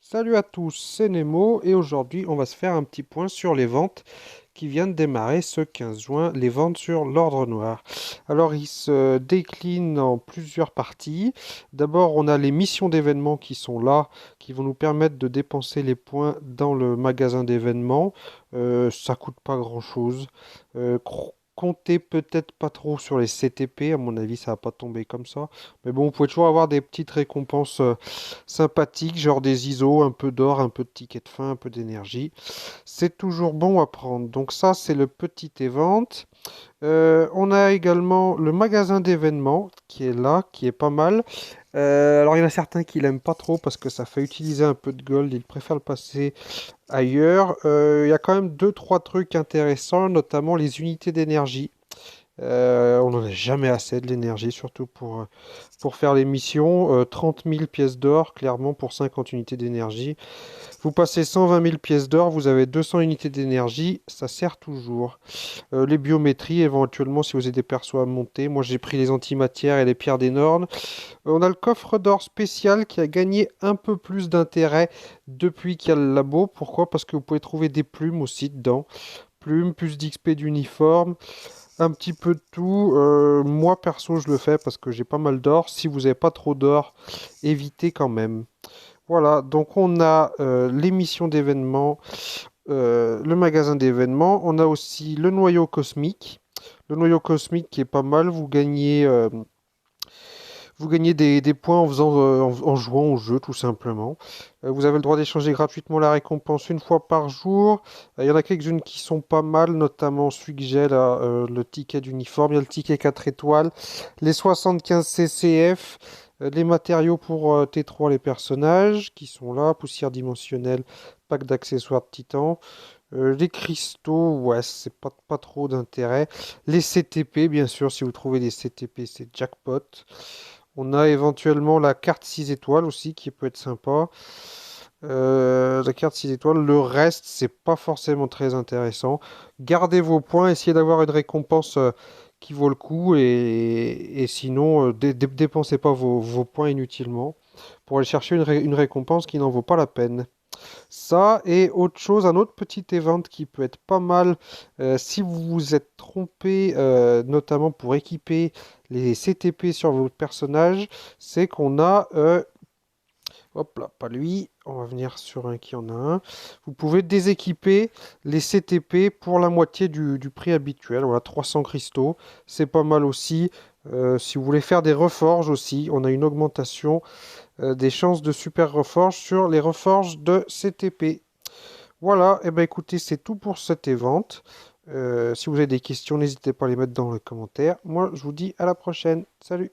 Salut à tous, c'est Nemo et aujourd'hui on va se faire un petit point sur les ventes qui viennent de démarrer ce 15 juin, les ventes sur l'Ordre Noir. Alors ils se déclinent en plusieurs parties. D'abord on a les missions d'événements qui sont là, qui vont nous permettre de dépenser les points dans le magasin d'événements. Ça coûte pas grand-chose. Comptez peut-être pas trop sur les CTP, à mon avis ça va pas tomber comme ça. Mais bon, vous pouvez toujours avoir des petites récompenses sympathiques, genre des ISO, un peu d'or, un peu de ticket de fin, un peu d'énergie. C'est toujours bon à prendre. Donc ça, c'est le petit event. On a également le magasin d'événements qui est là, qui est pas mal. Alors il y en a certains qui l'aiment pas trop parce que ça fait utiliser un peu de gold, ils préfèrent le passer ailleurs. Il y a quand même deux, trois trucs intéressants, notamment les unités d'énergie. On n'en a jamais assez de l'énergie, surtout pour faire les missions. 30 000 pièces d'or, clairement, pour 50 unités d'énergie. Vous passez 120 000 pièces d'or, vous avez 200 unités d'énergie, ça sert toujours. Les biométries, éventuellement, si vous avez des persos à monter. Moi, j'ai pris les antimatières et les pierres des Nornes. On a le coffre d'or spécial qui a gagné un peu plus d'intérêt depuis qu'il y a le labo. Pourquoi? Parce que vous pouvez trouver des plumes aussi dedans. Plumes, plus d'XP d'uniforme. Un petit peu de tout. Moi, perso, je le fais parce que j'ai pas mal d'or. Si vous n'avez pas trop d'or, évitez quand même. Voilà, donc on a l'émission d'événements, le magasin d'événements. On a aussi le noyau cosmique. Le noyau cosmique qui est pas mal. Vous gagnez des points en faisant, en jouant au jeu, tout simplement. Vous avez le droit d'échanger gratuitement la récompense une fois par jour. Il y en a quelques-unes qui sont pas mal, notamment celui que j'ai là, le ticket d'uniforme. Il y a le ticket 4 étoiles, les 75 CCF, les matériaux pour T3 les personnages qui sont là, poussière dimensionnelle, pack d'accessoires de titan. Les cristaux, ouais, c'est pas trop d'intérêt. Les CTP, bien sûr, si vous trouvez des CTP, c'est jackpot. On a éventuellement la carte 6 étoiles aussi qui peut être sympa. La carte 6 étoiles, le reste, c'est pas forcément très intéressant. Gardez vos points, essayez d'avoir une récompense qui vaut le coup et sinon, dépensez pas vos points inutilement pour aller chercher une récompense qui n'en vaut pas la peine. Ça et autre chose, un autre petit event qui peut être pas mal si vous vous êtes trompé, notamment pour équiper les CTP sur votre personnage, c'est qu'on a, hop là, pas lui, on va venir sur un qui en a un. Vous pouvez déséquiper les CTP pour la moitié du prix habituel, voilà, 300 cristaux, c'est pas mal aussi. Si vous voulez faire des reforges aussi, on a une augmentation des chances de super reforge sur les reforges de CTP. Voilà, et ben écoutez, c'est tout pour cette évente. Si vous avez des questions, n'hésitez pas à les mettre dans les commentaires. Moi, je vous dis à la prochaine. Salut!